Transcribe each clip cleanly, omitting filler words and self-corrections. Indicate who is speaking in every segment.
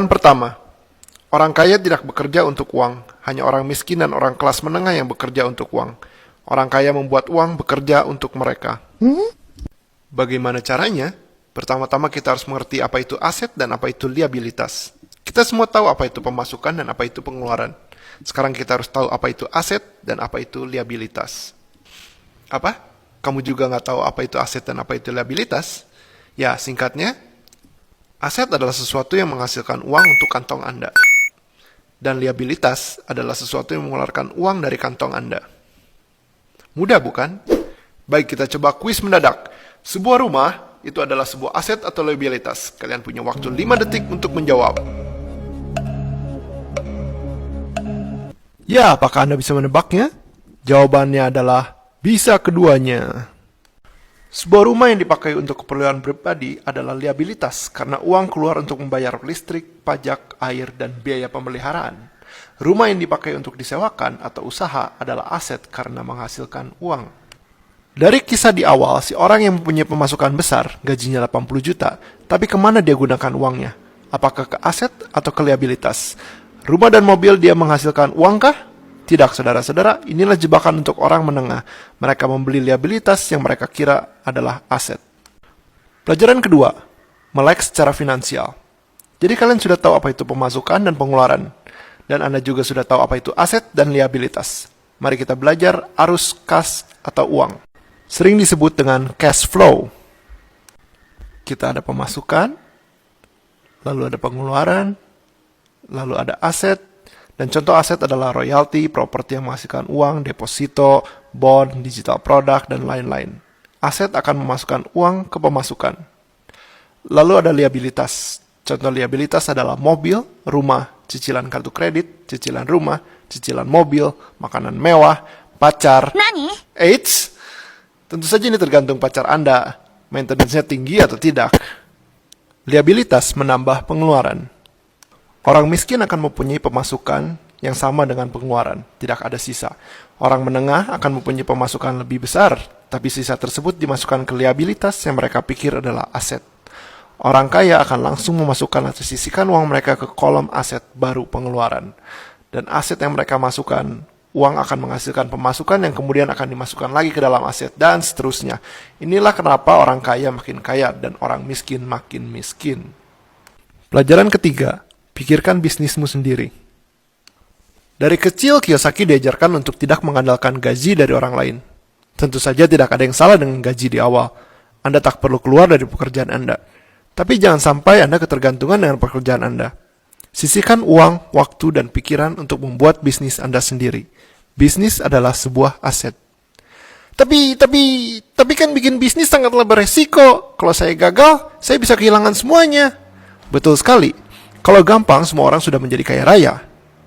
Speaker 1: Pertama, orang kaya tidak bekerja untuk uang, hanya orang miskin dan orang kelas menengah yang bekerja untuk uang. Orang kaya membuat uang bekerja untuk mereka. Bagaimana caranya? Pertama-tama kita harus mengerti apa itu aset dan apa itu liabilitas. Kita semua tahu apa itu pemasukan dan apa itu pengeluaran. Sekarang kita harus tahu apa itu aset dan apa itu liabilitas. Apa? Kamu juga nggak tahu apa itu aset dan apa itu liabilitas? Ya, singkatnya, aset adalah sesuatu yang menghasilkan uang untuk kantong Anda. Dan liabilitas adalah sesuatu yang mengeluarkan uang dari kantong Anda. Mudah bukan? Baik, kita coba kuis mendadak. Sebuah rumah itu adalah sebuah aset atau liabilitas. Kalian punya waktu 5 detik untuk menjawab. Ya, apakah Anda bisa menebaknya? Jawabannya adalah bisa keduanya. Sebuah rumah yang dipakai untuk keperluan pribadi adalah liabilitas karena uang keluar untuk membayar listrik, pajak, air, dan biaya pemeliharaan. Rumah yang dipakai untuk disewakan atau usaha adalah aset karena menghasilkan uang. Dari kisah di awal, si orang yang mempunyai pemasukan besar, gajinya 80 juta, tapi kemana dia gunakan uangnya? Apakah ke aset atau ke liabilitas? Rumah dan mobil dia menghasilkan uang kah? Tidak, saudara-saudara, inilah jebakan untuk orang menengah. Mereka membeli liabilitas yang mereka kira adalah aset. Pelajaran kedua, melek secara finansial. Jadi kalian sudah tahu apa itu pemasukan dan pengeluaran. Dan Anda juga sudah tahu apa itu aset dan liabilitas. Mari kita belajar arus kas atau uang. Sering disebut dengan cash flow. Kita ada pemasukan, lalu ada pengeluaran, lalu ada aset, dan contoh aset adalah royalti, properti yang menghasilkan uang, deposito, bond, digital product, dan lain-lain. Aset akan memasukkan uang ke pemasukan. Lalu ada liabilitas. Contoh liabilitas adalah mobil, rumah, cicilan kartu kredit, cicilan rumah, cicilan mobil, makanan mewah, pacar.
Speaker 2: Nani?
Speaker 1: Eits, tentu saja ini tergantung pacar Anda, maintenance-nya tinggi atau tidak. Liabilitas menambah pengeluaran. Orang miskin akan mempunyai pemasukan yang sama dengan pengeluaran, tidak ada sisa. Orang menengah akan mempunyai pemasukan lebih besar, tapi sisa tersebut dimasukkan ke liabilitas yang mereka pikir adalah aset. Orang kaya akan langsung memasukkan atau sisihkan uang mereka ke kolom aset baru pengeluaran. Dan aset yang mereka masukkan, uang akan menghasilkan pemasukan yang kemudian akan dimasukkan lagi ke dalam aset, dan seterusnya. Inilah kenapa orang kaya makin kaya dan orang miskin makin miskin. Pelajaran ketiga, pikirkan bisnismu sendiri. Dari kecil, Kiyosaki diajarkan untuk tidak mengandalkan gaji dari orang lain. Tentu saja tidak ada yang salah dengan gaji di awal. Anda tak perlu keluar dari pekerjaan Anda. Tapi jangan sampai Anda ketergantungan dengan pekerjaan Anda. Sisihkan uang, waktu, dan pikiran untuk membuat bisnis Anda sendiri. Bisnis adalah sebuah aset. Tapi kan bikin bisnis sangatlah beresiko. Kalau saya gagal, saya bisa kehilangan semuanya. Betul sekali. Kalau gampang, semua orang sudah menjadi kaya raya.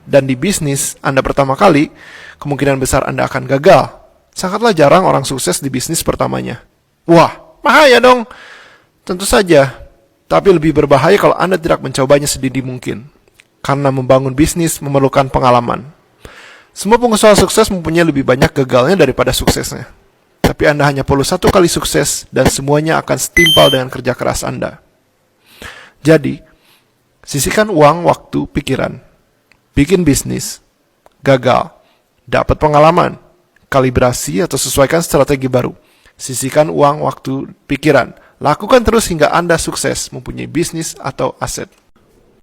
Speaker 1: Dan di bisnis Anda pertama kali, kemungkinan besar Anda akan gagal. Sangatlah jarang orang sukses di bisnis pertamanya. Wah, bahaya dong. Tentu saja. Tapi lebih berbahaya kalau Anda tidak mencobanya sedini mungkin. Karena membangun bisnis memerlukan pengalaman. Semua pengusaha sukses mempunyai lebih banyak gagalnya daripada suksesnya. Tapi Anda hanya perlu 1 kali sukses dan semuanya akan setimpal dengan kerja keras Anda. Jadi, sisihkan uang, waktu, pikiran. Bikin bisnis, gagal, dapat pengalaman, kalibrasi atau sesuaikan strategi baru. Sisihkan uang, waktu, pikiran. Lakukan terus hingga Anda sukses mempunyai bisnis atau aset.